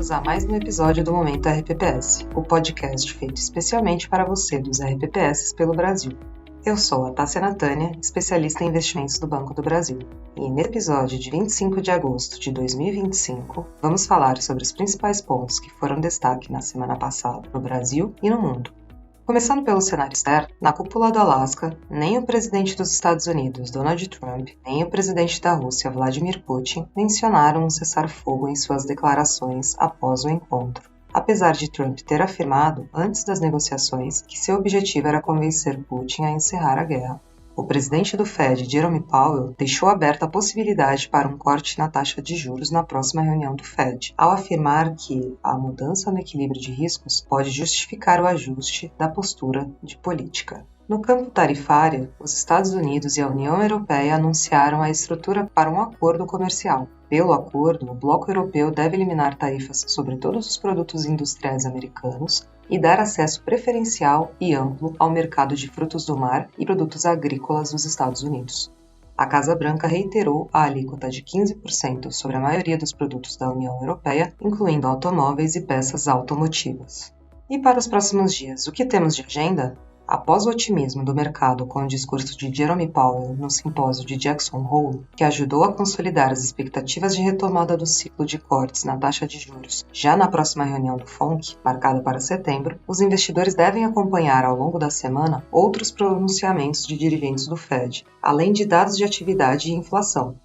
bem-vindos a mais um episódio do Momento RPPS, o podcast feito especialmente para você dos RPPS pelo Brasil. Eu sou a Tássia Natânia, especialista em investimentos do Banco do Brasil, e nesse episódio de 25 de agosto de 2025, vamos falar sobre os principais pontos que foram destaque na semana passada no Brasil e no mundo. Começando pelo cenário externo, na cúpula do Alasca, nem o presidente dos Estados Unidos, Donald Trump, nem o presidente da Rússia, Vladimir Putin, mencionaram um cessar-fogo em suas declarações após o encontro. Apesar de Trump ter afirmado, antes das negociações, que seu objetivo era convencer Putin a encerrar a guerra. O presidente do Fed, Jerome Powell, deixou aberta a possibilidade para um corte na taxa de juros na próxima reunião do Fed, ao afirmar que a mudança no equilíbrio de riscos pode justificar o ajuste da postura de política. No campo tarifário, os Estados Unidos e a União Europeia anunciaram a estrutura para um acordo comercial. Pelo acordo, o bloco europeu deve eliminar tarifas sobre todos os produtos industriais americanos e dar acesso preferencial e amplo ao mercado de frutos do mar e produtos agrícolas dos Estados Unidos. A Casa Branca reiterou a alíquota de 15% sobre a maioria dos produtos da União Europeia, incluindo automóveis e peças automotivas. E para os próximos dias, o que temos de agenda? Após o otimismo do mercado com o discurso de Jerome Powell no simpósio de Jackson Hole, que ajudou a consolidar as expectativas de retomada do ciclo de cortes na taxa de juros já na próxima reunião do FONC, marcada para setembro, os investidores devem acompanhar ao longo da semana outros pronunciamentos de dirigentes do Fed, além de dados de atividade e inflação.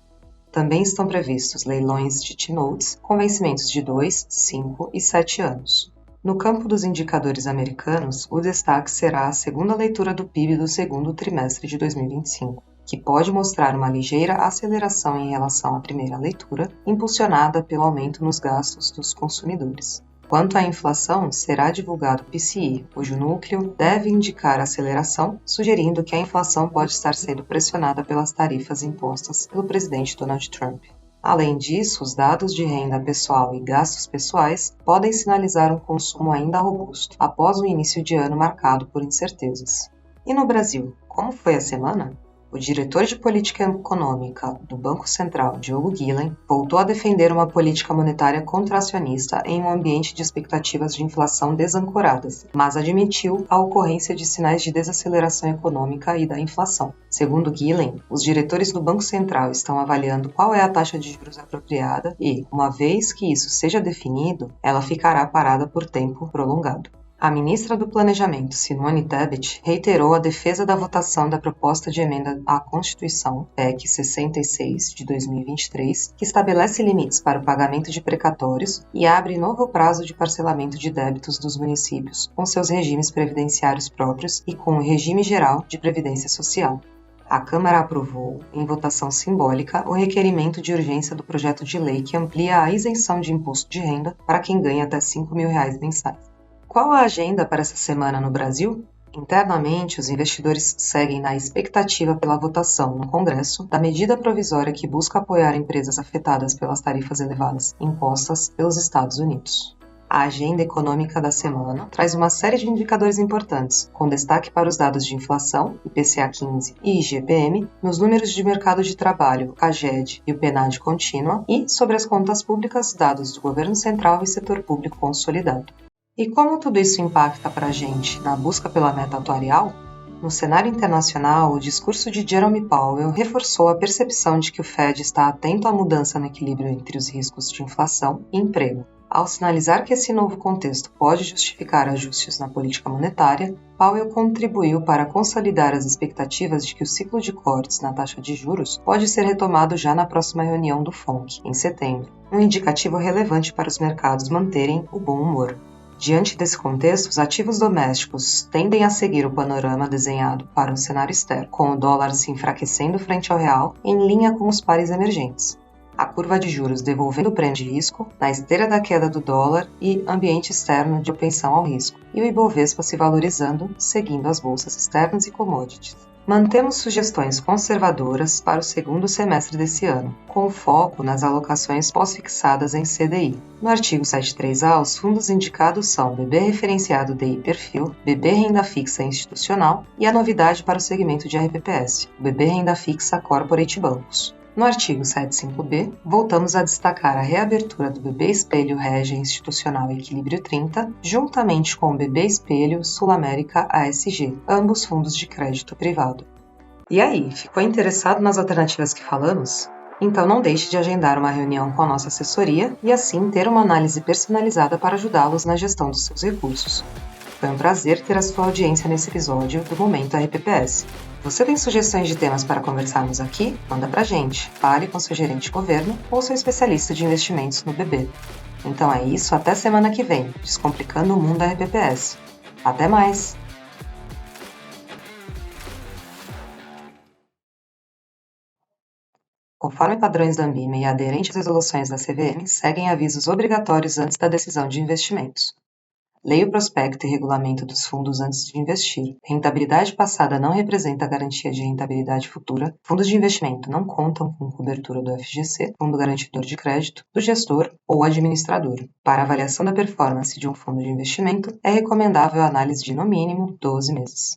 Também estão previstos leilões de T-Notes com vencimentos de 2, 5 e 7 anos. No campo dos indicadores americanos, o destaque será a segunda leitura do PIB do segundo trimestre de 2025, que pode mostrar uma ligeira aceleração em relação à primeira leitura, impulsionada pelo aumento nos gastos dos consumidores. Quanto à inflação, será divulgado o PCE, cujo núcleo deve indicar aceleração, sugerindo que a inflação pode estar sendo pressionada pelas tarifas impostas pelo presidente Donald Trump. Além disso, os dados de renda pessoal e gastos pessoais podem sinalizar um consumo ainda robusto, após um início de ano marcado por incertezas. E no Brasil, como foi a semana? O diretor de política econômica do Banco Central, Diogo Guilhem, voltou a defender uma política monetária contracionista em um ambiente de expectativas de inflação desancoradas, mas admitiu a ocorrência de sinais de desaceleração econômica e da inflação. Segundo Guilhem, os diretores do Banco Central estão avaliando qual é a taxa de juros apropriada e, uma vez que isso seja definido, ela ficará parada por tempo prolongado. A ministra do Planejamento, Simone Tebet, reiterou a defesa da votação da proposta de emenda à Constituição, PEC 66, de 2023, que estabelece limites para o pagamento de precatórios e abre novo prazo de parcelamento de débitos dos municípios, com seus regimes previdenciários próprios e com o regime geral de previdência social. A Câmara aprovou, em votação simbólica, o requerimento de urgência do projeto de lei que amplia a isenção de imposto de renda para quem ganha até R$ 5.000 mensais. Qual a agenda para essa semana no Brasil? Internamente, os investidores seguem na expectativa pela votação no Congresso da medida provisória que busca apoiar empresas afetadas pelas tarifas elevadas impostas pelos Estados Unidos. A agenda econômica da semana traz uma série de indicadores importantes, com destaque para os dados de inflação, IPCA 15 e IGPM, nos números de mercado de trabalho, CAGED e o PNAD contínua, e sobre as contas públicas, dados do governo central e setor público consolidado. E como tudo isso impacta para a gente na busca pela meta atuarial? No cenário internacional, o discurso de Jerome Powell reforçou a percepção de que o Fed está atento à mudança no equilíbrio entre os riscos de inflação e emprego. Ao sinalizar que esse novo contexto pode justificar ajustes na política monetária, Powell contribuiu para consolidar as expectativas de que o ciclo de cortes na taxa de juros pode ser retomado já na próxima reunião do FONC, em setembro, um indicativo relevante para os mercados manterem o bom humor. Diante desse contexto, os ativos domésticos tendem a seguir o panorama desenhado para o cenário externo, com o dólar se enfraquecendo frente ao real em linha com os pares emergentes. A curva de juros devolvendo o prêmio de risco na esteira da queda do dólar e ambiente externo de propensão ao risco, e o Ibovespa se valorizando, seguindo as bolsas externas e commodities. Mantemos sugestões conservadoras para o segundo semestre desse ano, com foco nas alocações pós-fixadas em CDI. No artigo 73A, os fundos indicados são BB Referenciado DI Perfil, BB Renda Fixa Institucional e a novidade para o segmento de RPPS, o BB Renda Fixa Corporate Bancos. No artigo 75B, voltamos a destacar a reabertura do BB Espelho Regia Institucional Equilíbrio 30, juntamente com o BB Espelho Sul América ASG, ambos fundos de crédito privado. E aí, ficou interessado nas alternativas que falamos? Então não deixe de agendar uma reunião com a nossa assessoria e assim ter uma análise personalizada para ajudá-los na gestão dos seus recursos. Foi um prazer ter a sua audiência nesse episódio do Momento RPPS. Você tem sugestões de temas para conversarmos aqui? Manda pra gente. Fale com seu gerente de governo ou seu especialista de investimentos no BB. Então é isso, até semana que vem, Descomplicando o Mundo RPPS. Até mais! Conforme padrões da Anbima e aderentes às resoluções da CVM, seguem avisos obrigatórios antes da decisão de investimentos. Leia o prospecto e regulamento dos fundos antes de investir. Rentabilidade passada não representa garantia de rentabilidade futura. Fundos de investimento não contam com cobertura do FGC, Fundo Garantidor de Crédito, do gestor ou administrador. Para avaliação da performance de um fundo de investimento, é recomendável a análise de no mínimo 12 meses.